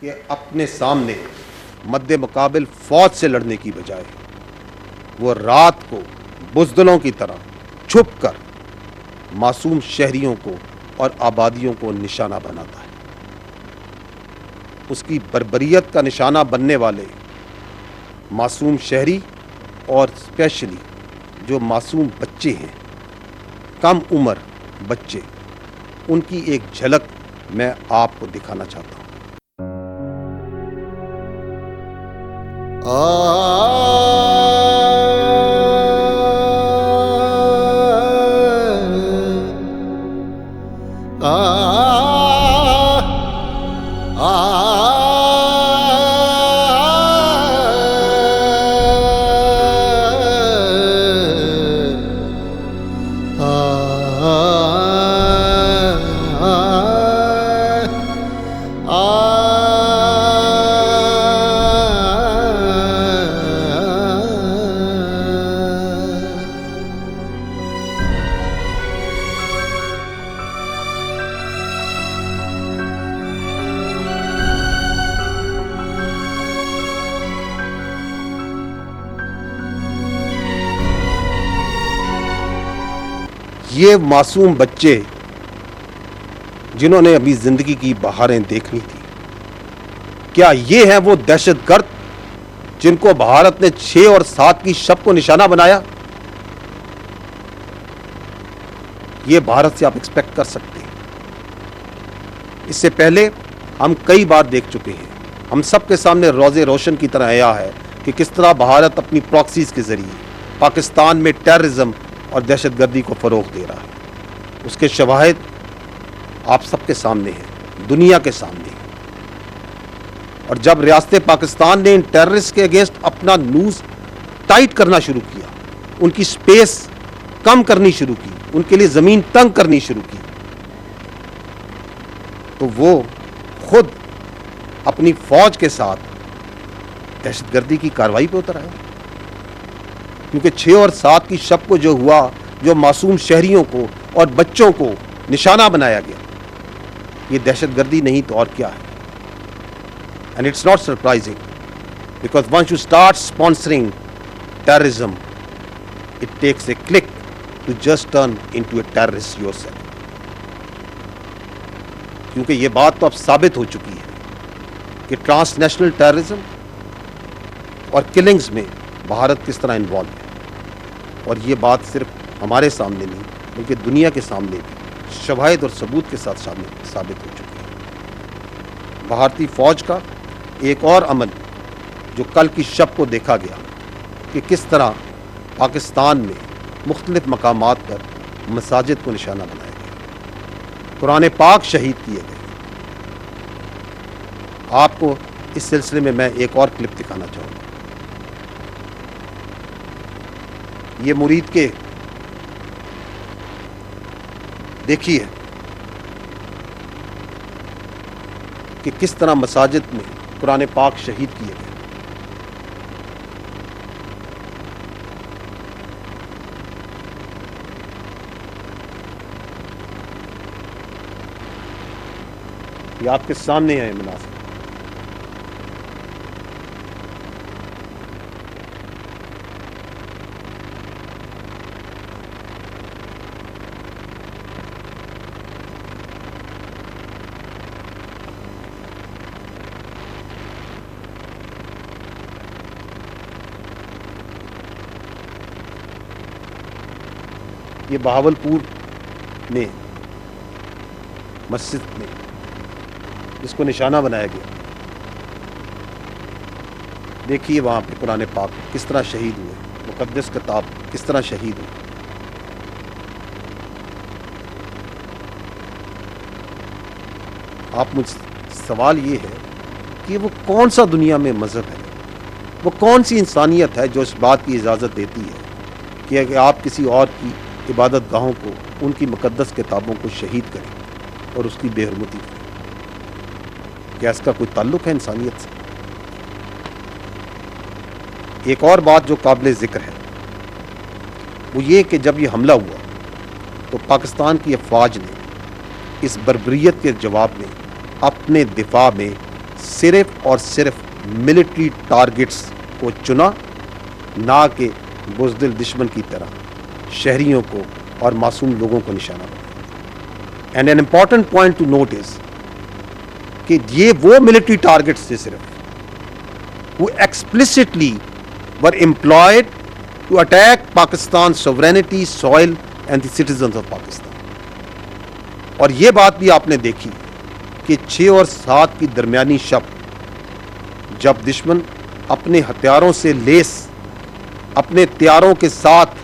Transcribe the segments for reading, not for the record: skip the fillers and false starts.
کہ اپنے سامنے مد مقابل فوج سے لڑنے کی بجائے وہ رات کو بزدلوں کی طرح چھپ کر معصوم شہریوں کو اور آبادیوں کو نشانہ بناتا ہے. اس کی بربریت کا نشانہ بننے والے معصوم شہری اور اسپیشلی جو معصوم بچے ہیں، کم عمر بچے، ان کی ایک جھلک میں آپ کو دکھانا چاہتا ہوں. یہ معصوم بچے جنہوں نے ابھی زندگی کی بہاریں دیکھنی تھی، کیا یہ ہیں وہ دہشت گرد جن کو بھارت نے 6 اور 7 کی شب کو نشانہ بنایا؟ یہ بھارت سے آپ ایکسپیکٹ کر سکتے ہیں. اس سے پہلے ہم کئی بار دیکھ چکے ہیں، ہم سب کے سامنے روز روشن کی طرح آیا ہے کہ کس طرح بھارت اپنی پراکسیز کے ذریعے پاکستان میں ٹیررزم اور دہشت گردی کو فروغ دے رہا ہے. اس کے شواہد آپ سب کے سامنے ہیں، دنیا کے سامنے ہیں. اور جب ریاست پاکستان نے ان ٹیررسٹ کے اگینسٹ اپنا نوز ٹائٹ کرنا شروع کیا، ان کی سپیس کم کرنی شروع کی، ان کے لیے زمین تنگ کرنی شروع کی، تو وہ خود اپنی فوج کے ساتھ دہشت گردی کی کارروائی پہ اتر آئے. کیونکہ 6 اور 7 کی شب کو جو ہوا، جو معصوم شہریوں کو اور بچوں کو نشانہ بنایا گیا، یہ دہشت گردی نہیں تو اور کیا ہے. And it's not surprising because once you start sponsoring terrorism it takes a click to just turn into a terrorist yourself. کیونکہ یہ بات تو اب ثابت ہو چکی ہے کہ ٹرانس نیشنل ٹیررزم اور کلنگز میں بھارت کس طرح انوالو ہے. اور یہ بات صرف ہمارے سامنے نہیں بلکہ دنیا کے سامنے بھی شواہد اور ثبوت کے ساتھ ثابت ہو چکی ہے. بھارتی فوج کا ایک اور عمل جو کل کی شب کو دیکھا گیا کہ کس طرح پاکستان میں مختلف مقامات پر مساجد کو نشانہ بنایا گیا، قرآن پاک شہید کیے گئے. آپ کو اس سلسلے میں ایک اور کلپ دکھانا چاہوں گا. یہ مرید کے دیکھیے کہ کس طرح مساجد میں قرآن پاک شہید کیے گئے. یہ آپ کے سامنے ہے مناظر. یہ بہاولپور میں مسجد میں جس کو نشانہ بنایا گیا، دیکھیے وہاں پہ قرآن پاک کس طرح شہید ہوئے، مقدس کتاب کس طرح شہید ہوئی. آپ مجھ سوال یہ ہے کہ وہ کون سا دنیا میں مذہب ہے، وہ کون سی انسانیت ہے جو اس بات کی اجازت دیتی ہے کہ آپ کسی اور کی عبادت گاہوں کو، ان کی مقدس کتابوں کو شہید کریں اور اس کی بے حرمتی کریں. کیا اس کا کوئی تعلق ہے انسانیت سے؟ ایک اور بات جو قابل ذکر ہے وہ یہ کہ جب یہ حملہ ہوا تو پاکستان کی افواج نے اس بربریت کے جواب میں اپنے دفاع میں صرف اور صرف ملٹری ٹارگٹس کو چنا، نہ کہ بزدل دشمن کی طرح شہریوں کو اور معصوم لوگوں کو نشانہ بنایا۔ And an important point to note is کہ یہ وہ ملٹری ٹارگٹس تھے صرف who explicitly were employed to attack Pakistan's sovereignty, soil and the citizens of Pakistan۔ اور یہ بات بھی آپ نے دیکھی کہ 6 اور 7 کی درمیانی شب جب دشمن اپنے ہتھیاروں سے لیس اپنے طیاروں کے ساتھ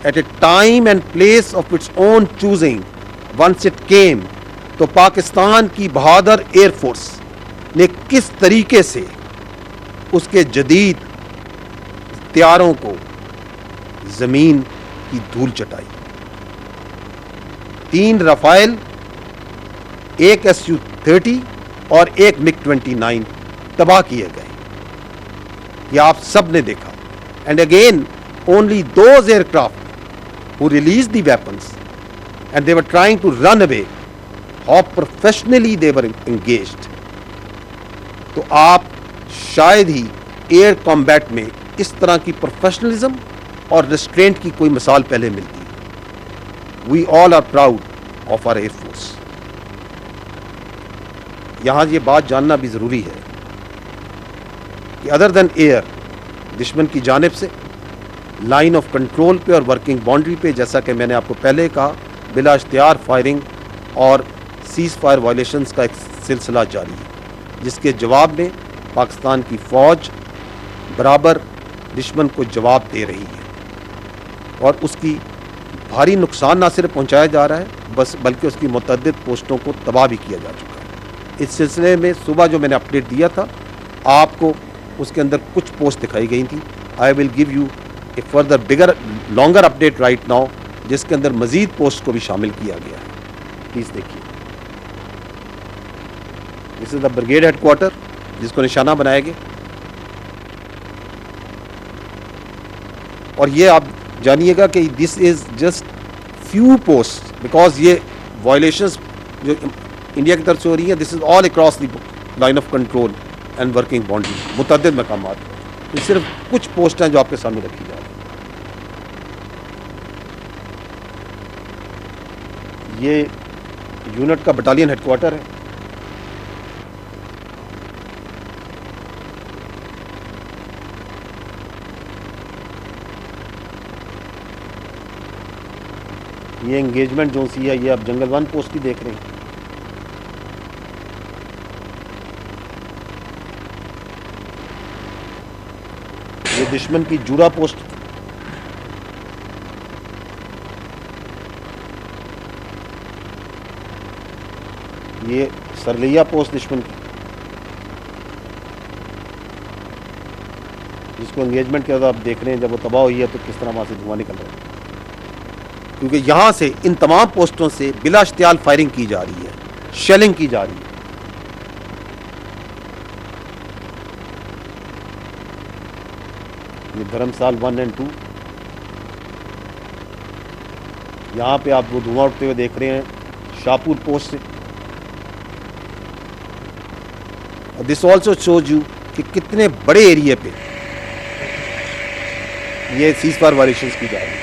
at a time and place of its own choosing once it came، تو پاکستان کی بہادر ایئر فورس نے کس طریقے سے اس کے جدید طیاروں کو زمین کی دھول چٹائی۔ 3 رافائل، 1 Su-30 اور 1 MiG-29 تباہ کیے گئے، یہ آپ سب نے دیکھا۔ And again only those aircraft who released the weapons and they were trying to run away, how professionally they were engaged۔ تو آپ شاید ہی ایئر کمبیٹ میں اس طرح کی پروفیشنلزم اور ریسٹرینٹ کی کوئی مثال پہلے ملتی ہے۔ We all are proud of our air force. یہاں یہ بات جاننا بھی ضروری ہے کہ ادر دین ایئر، دشمن کی جانب سے لائن آف کنٹرول پہ اور ورکنگ باؤنڈری پہ، جیسا کہ میں نے آپ کو پہلے کہا، بلا اشتہار فائرنگ اور سیز فائر وائلیشنز کا ایک سلسلہ جاری ہے، جس کے جواب میں پاکستان کی فوج برابر دشمن کو جواب دے رہی ہے، اور اس کی بھاری نقصان نہ صرف پہنچایا جا رہا ہے بلکہ اس کی متعدد پوسٹوں کو تباہ بھی کیا جا چکا ہے۔ اس سلسلے میں صبح جو میں نے اپڈیٹ دیا تھا آپ کو، اس کے اندر کچھ پوسٹ دکھائی گئی تھی۔ I will give you a further bigger longer update right now, جس کے اندر مزید پوسٹ کو بھی شامل کیا گیا ہے۔ پلیز دیکھیے، دس از دا بریگیڈ ہیڈ کوارٹر جس کو نشانہ بنایا گیا، اور یہ آپ جانیے گا کہ this is just few post, because یہ وائلیشنز جو انڈیا کی طرف سے ہو رہی ہیں، this is all across the line of control and working boundary, متعدد مقامات۔ یہ صرف کچھ پوسٹ ہیں جو آپ کے سامنے رکھی جا رہی ہیں۔ یہ یونٹ کا بٹالین ہیڈ کوارٹر ہے۔ یہ انگیجمنٹ جو سی ہے، یہ آپ جنگل 1 پوسٹ کی دیکھ رہے ہیں۔ یہ دشمن کی جورا پوسٹ، یہ سرلیا پوسٹ دشمن کی، جس کو انگیجمنٹ کے بعد آپ دیکھ رہے ہیں، جب وہ تباہ ہوئی ہے تو کس طرح وہاں سے دھواں نکل رہا ہے، کیونکہ یہاں سے ان تمام پوسٹوں سے بلا اشتعال فائرنگ کی جا رہی ہے، شیلنگ کی جا رہی ہے۔ یہ دھرمسال 1 اور 2، یہاں پہ آپ وہ دھواں اٹھتے ہوئے دیکھ رہے ہیں شاہپور پوسٹ سے۔ دس آلسو شوز یو کہ کتنے بڑے ایریے پہ یہ سیز فائر وائلیشنز کی جا رہی ہے۔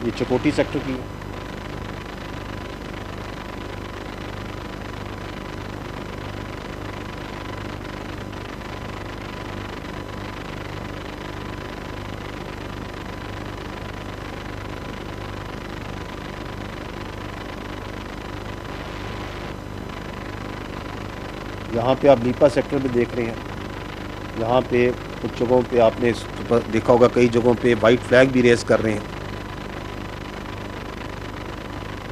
یہ چکوٹی سیکٹر کی ہے۔ یہاں پہ آپ لیپا سیکٹر میں دیکھ رہے ہیں، یہاں پہ کچھ جگہوں پہ آپ نے دیکھا ہوگا، کئی جگہوں پہ وائٹ فلیگ بھی ریز کر رہے ہیں۔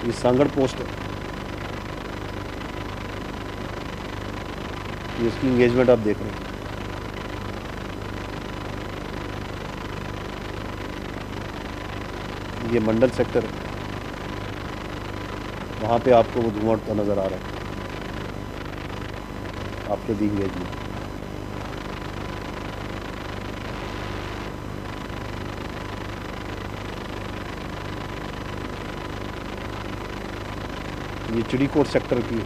یہ سانگڑ پوسٹ ہے، یہ اس کی انگیجمنٹ آپ دیکھ رہے ہیں۔ یہ منڈل سیکٹر ہے، وہاں پہ آپ کو وہ دھواں اٹھتا نظر آ رہا ہے آفٹر دی انگیجمنٹ۔ یہ چڑی کوٹ سیکٹر کی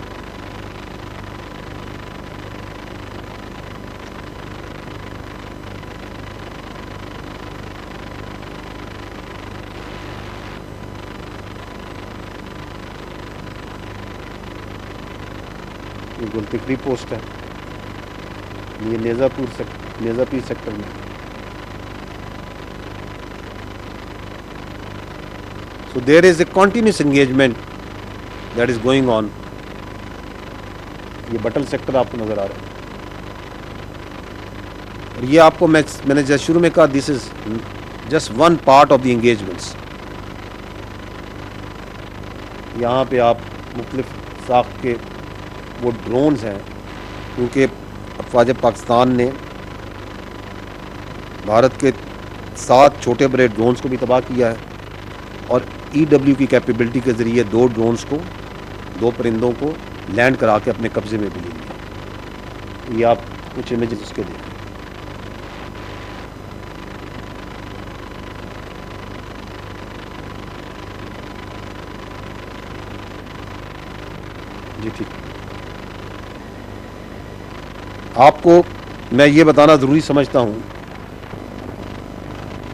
یہ گلتکری پوسٹ ہے، یہ نیزا پیر سیکٹر میں. So there is a continuous engagement that is going on. یہ بٹل سیکٹر آپ کو نظر آ رہا ہے، اور یہ آپ کو میں نے جیسے شروع میں کہا this is just one part of the engagements. یہاں پہ آپ مختلف ساخت کے وہ ڈرونز ہیں، کیونکہ افواج پاکستان نے بھارت کے 7 چھوٹے بڑے ڈرونز کو بھی تباہ کیا ہے، اور EW کی کیپیبلٹی کے ذریعے 2 ڈرونز کو، 2 پرندوں کو لینڈ کرا کے اپنے قبضے میں بھی لے لیا. یہ آپ کچھ امیجز اس کے دیکھیں. جی ٹھیک. آپ کو میں یہ بتانا ضروری سمجھتا ہوں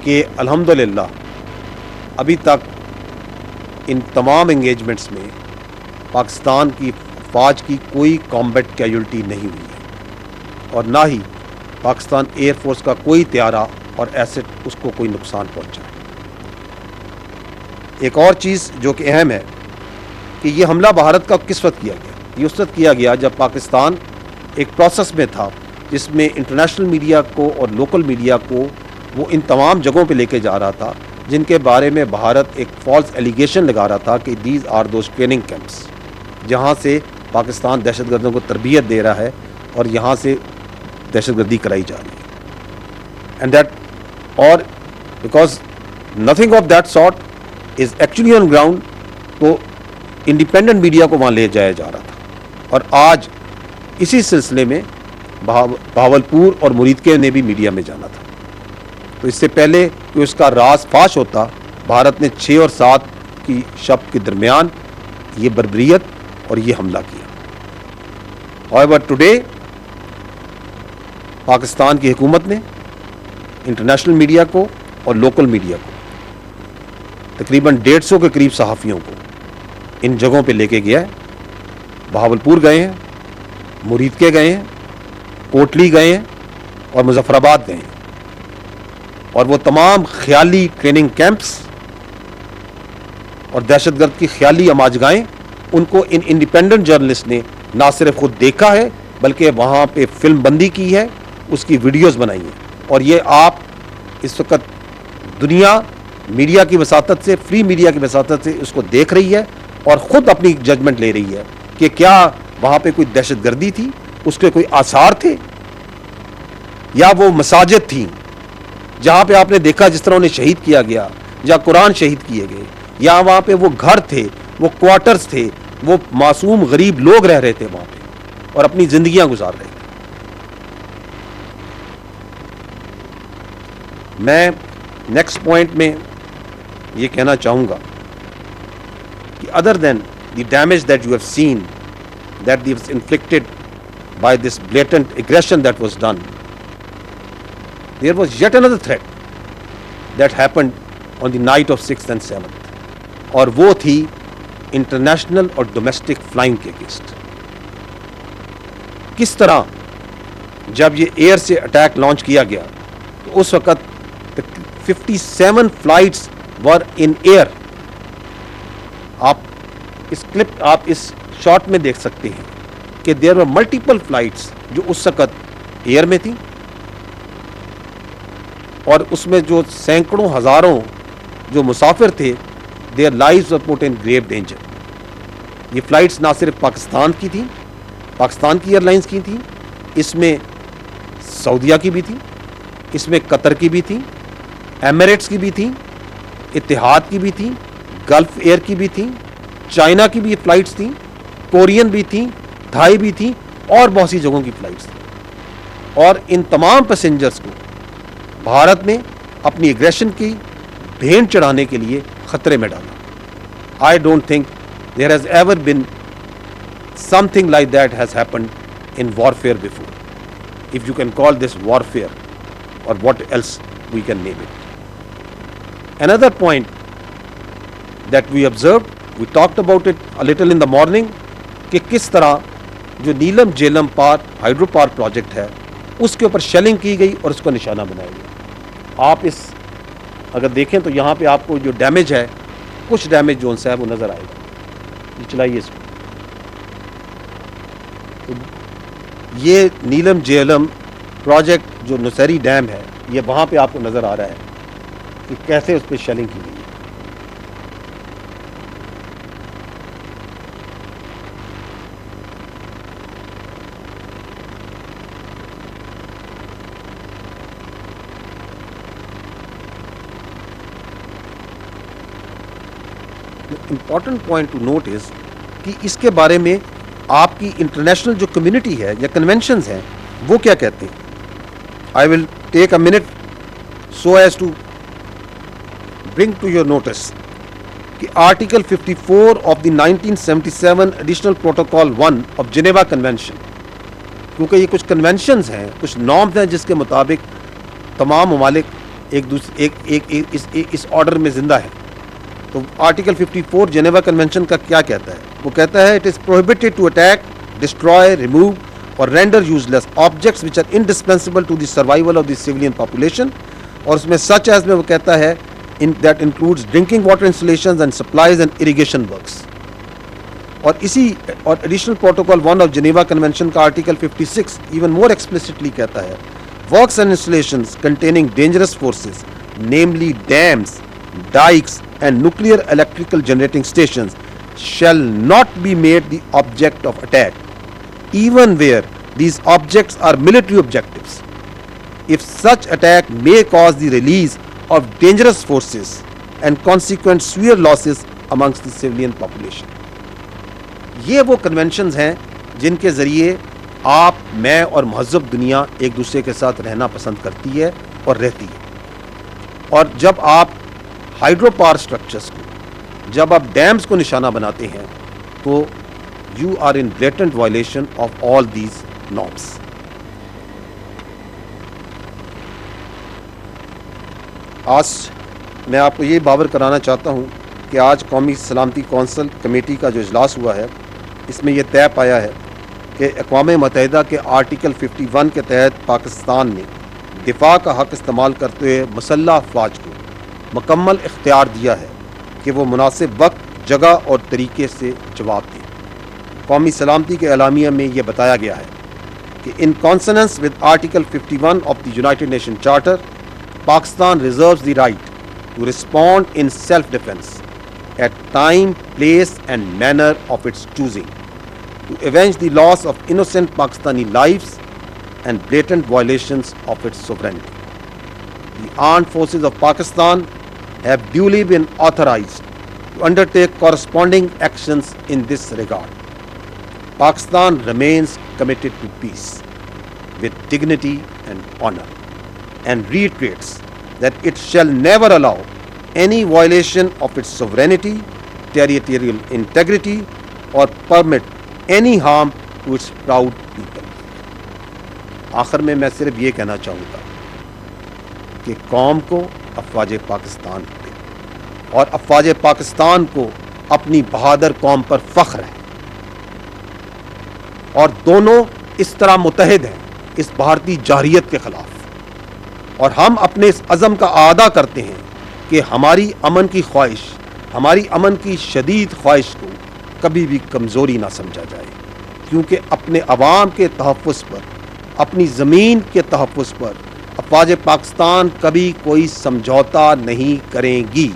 کہ الحمدللہ ابھی تک ان تمام انگیجمنٹس میں پاکستان کی فوج کی کوئی کامبیٹ کیجولٹی نہیں ہوئی ہے، اور نہ ہی پاکستان ایئر فورس کا کوئی طیارہ اور ایسٹ اس کو کوئی نقصان پہنچا ہے. ایک اور چیز جو کہ اہم ہے کہ یہ حملہ بھارت کا کس وقت کیا گیا؟ یہ اس وقت کیا گیا جب پاکستان ایک پروسیس میں تھا جس میں انٹرنیشنل میڈیا کو اور لوکل میڈیا کو وہ ان تمام جگہوں پہ لے کے جا رہا تھا جن کے بارے میں بھارت ایک فالس ایلیگیشن لگا رہا تھا کہ these are those training camps, جہاں سے پاکستان دہشت گردوں کو تربیت دے رہا ہے اور یہاں سے دہشت گردی کرائی جا رہی ہے. اینڈ دیٹ اور because nothing of that sort is actually on ground, تو انڈیپینڈنٹ میڈیا کو وہاں لے جایا جا رہا تھا. اور آج اسی سلسلے میں بہاولپور اور مریدکے نے بھی میڈیا میں جانا تھا. تو اس سے پہلے کہ اس کا راز فاش ہوتا، بھارت نے 6 اور 7 کی شب کے درمیان یہ بربریت اور یہ حملہ کیا. However, today پاکستان کی حکومت نے انٹرنیشنل میڈیا کو اور لوکل میڈیا کو تقریباً 150 کے قریب صحافیوں کو ان جگہوں پہ لے کے گیا ہے. بہاولپور گئے ہیں، مریدکے گئے ہیں، کوٹلی گئے ہیں اور مظفر آباد گئے ہیں، اور وہ تمام خیالی ٹریننگ کیمپس اور دہشت گرد کی خیالی اماجگاہیں ان کو ان انڈیپینڈنٹ جرنلسٹ نے نہ صرف خود دیکھا ہے بلکہ وہاں پہ فلم بندی کی ہے، اس کی ویڈیوز بنائی ہیں. اور یہ آپ اس وقت دنیا میڈیا کی وساطت سے، فری میڈیا کی وساطت سے اس کو دیکھ رہی ہے اور خود اپنی ججمنٹ لے رہی ہے کہ کیا وہاں پہ کوئی دہشت گردی تھی، اس کے کوئی آثار تھے، یا وہ مساجد تھیں جہاں پہ آپ نے دیکھا جس طرح انہیں شہید کیا گیا، یا قرآن شہید کیے گئے، یا وہاں پہ وہ گھر تھے، وہ کوارٹرز تھے، وہ معصوم غریب لوگ رہ رہے تھے وہاں پہ اور اپنی زندگیاں گزار رہے تھے. میں نیکسٹ پوائنٹ میں یہ کہنا چاہوں گا کہ other than the damage that you have seen that was inflicted by this blatant aggression that was done, there was yet another threat that happened on the night of 6th and 7th, اور وہ تھی international اور domestic flying کے against. کس طرح جب یہ year سے اٹیک لانچ کیا گیا تو اس وقت 57 فلائٹس ور ان ایئر. آپ اس کلپ، آپ اس شاٹ میں دیکھ سکتے ہیں کہ دیر ور ملٹیپل فلائٹس جو اس وقت ایئر میں تھیں، اور اس میں جو سینکڑوں ہزاروں جو مسافر تھے، their lives were put in grave danger. یہ فلائٹس نہ صرف پاکستان کی تھیں، پاکستان کی ایئر لائنز کی تھیں، اس میں سعودیہ کی بھی تھیں، اس میں قطر کی بھی تھیں، ایمریٹس کی بھی تھیں، اتحاد کی بھی تھیں، گلف ایئر کی بھی تھیں، چائنا کی بھی فلائٹس تھیں، کورین بھی تھیں، تھائی بھی تھیں، اور بہت سی جگہوں کی فلائٹس تھیں. اور ان تمام پیسنجرز کو بھارت نے اپنی ایگریشن کی بھینٹ چڑھانے کے لیے خطرے میں ڈالا. I don't think there has ever been something like that has happened in warfare before, if you can call this warfare, or what else we can name it. Another point that we observed, we talked about it a little in the morning, کہ کس طرح جو نیلم Jhelum hydro power project ہے اس کے اوپر shelling کی گئی اور اس کو نشانہ بنایا گیا. آپ اس اگر دیکھیں تو یہاں پہ آپ کو جو ڈیمیج ہے, کچھ ڈیمیج جو ہے وہ نظر آئے گا. یہ چلائیے اس کو. یہ نیلم جیلم پروجیکٹ جو نوسیری ڈیم ہے, یہ وہاں پہ آپ کو نظر آ رہا ہے کہ کیسے اس پہ شیلنگ کی گئی ہے. Important point to note is کہ اس کے بارے میں آپ کی انٹرنیشنل جو کمیونٹی ہے یا کنونشنز ہیں وہ کیا کہتے ہیں. I will take a minute so as to bring to your notice کہ article 54 of the 1977 additional protocol 1 of Geneva convention, کیونکہ یہ کچھ کنونشنز ہیں, کچھ نارمز ہیں جس کے مطابق تمام ممالک ایک دوسرے اس آرڈر میں زندہ ہیں. تو آرٹیکل 54 جنیوا کنونشن کا کیا کہتا ہے؟ وہ کہتا ہے it is prohibited to attack, destroy, remove اور render useless objects which are indispensable to the survival of the civilian population. اور اس میں سچ ایز میں وہ کہتا ہے that includes drinking water installations and supplies and irrigation works. اور اسی اور additional protocol 1 of Geneva convention کا آرٹیکل 56 ایون مور ایکسپلسٹلی کہتا ہے works and installations containing dangerous forces namely dams, dikes and nuclear electrical generating stations shall not be made the object of attack, even where these objects are military objectives, if such attack may cause the release of dangerous forces and consequent severe losses amongst the civilian population. یہ وہ conventions ہیں جن کے ذریعے آپ, میں اور مہذب دنیا ایک دوسرے کے ساتھ رہنا پسند کرتی ہے اور رہتی ہے. اور جب آپ ہائیڈرو پاور اسٹرکچرس کو, جب آپ ڈیمز کو نشانہ بناتے ہیں تو you are in blatant violation of all these norms. آج میں آپ کو یہ باور کرانا چاہتا ہوں کہ آج قومی سلامتی کونسل کمیٹی کا جو اجلاس ہوا ہے اس میں یہ طے پایا ہے کہ اقوام متحدہ کے آرٹیکل 51 کے تحت پاکستان نے دفاع کا حق استعمال کرتے ہوئے مسلح افواج کو مکمل اختیار دیا ہے کہ وہ مناسب وقت, جگہ اور طریقے سے جواب دیں. قومی سلامتی کے اعلامیہ میں یہ بتایا گیا ہے کہ in consonance with article 51 of the United Nation charter, Pakistan reserves the right to respond in self defence at time, place and manner of its choosing to avenge the loss of innocent Pakistani lives and blatant violations of its sovereignty. The armed forces of Pakistan have duly been authorized to undertake corresponding actions in this regard. Pakistan remains committed to peace with dignity and honor and reiterates that it shall never allow any violation of its sovereignty, territorial integrity or permit any harm to its proud people. آخر میں صرف یہ کہنا چاہوں گا کہ قوم کو افواج پاکستان پہ اور افواج پاکستان کو اپنی بہادر قوم پر فخر ہے, اور دونوں اس طرح متحد ہیں اس بھارتی جارحیت کے خلاف. اور ہم اپنے اس عزم کا اعادہ کرتے ہیں کہ ہماری امن کی خواہش, ہماری امن کی شدید خواہش کو کبھی بھی کمزوری نہ سمجھا جائے, کیونکہ اپنے عوام کے تحفظ پر, اپنی زمین کے تحفظ پر افواج پاکستان کبھی کوئی سمجھوتا نہیں کریں گی.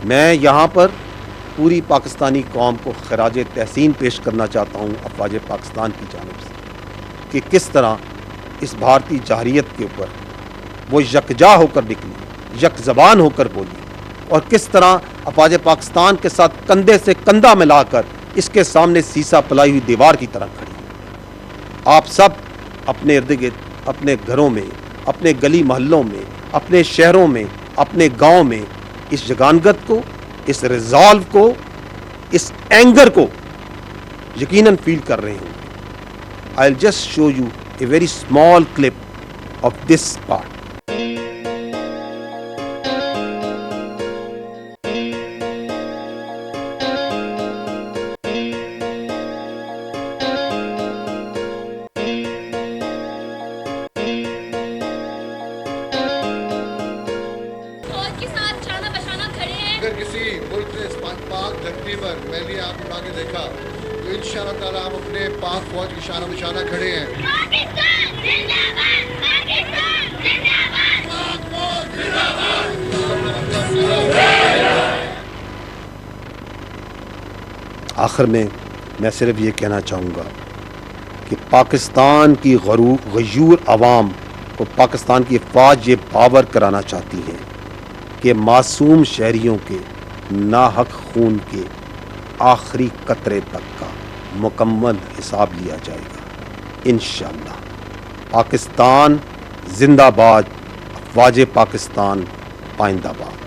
میں یہاں پر پوری پاکستانی قوم کو خراج تحسین پیش کرنا چاہتا ہوں افواج پاکستان کی جانب سے کہ کس طرح اس بھارتی جارحیت کے اوپر وہ یکجا ہو کر نکلی, یک زبان ہو کر بولی, اور کس طرح افواج پاکستان کے ساتھ کندھے سے کندھا ملا کر اس کے سامنے سیسا پلائی ہوئی دیوار کی طرح کھڑی. آپ سب اپنے ارد گرد, اپنے گھروں میں, اپنے گلی محلوں میں, اپنے شہروں میں, اپنے گاؤں میں اس جگانگت کو, اس ریزالو کو, اس اینگر کو یقیناً فیل کر رہے ہوں گے. I'll just show you a very small clip of this part. اگر کسی ملک نے پاک دھرتی پر میلی آپ اٹھا کے دیکھا تو انشاءاللہ تعالیٰ ہم اپنے پاک فوج کی شانہ بشانہ کھڑے ہیں. پاکستان زندہ باد، پاکستان زندہ باد، پاک فوج زندہ باد. آخر میں صرف یہ کہنا چاہوں گا کہ پاکستان کی غیور عوام کو پاکستان کی افواج یہ باور کرانا چاہتی ہے کہ معصوم شہریوں کے ناحق خون کے آخری قطرے تک کا مکمل حساب لیا جائے گا انشاءاللہ. پاکستان زندہ باد، افواج پاکستان پائندہ باد.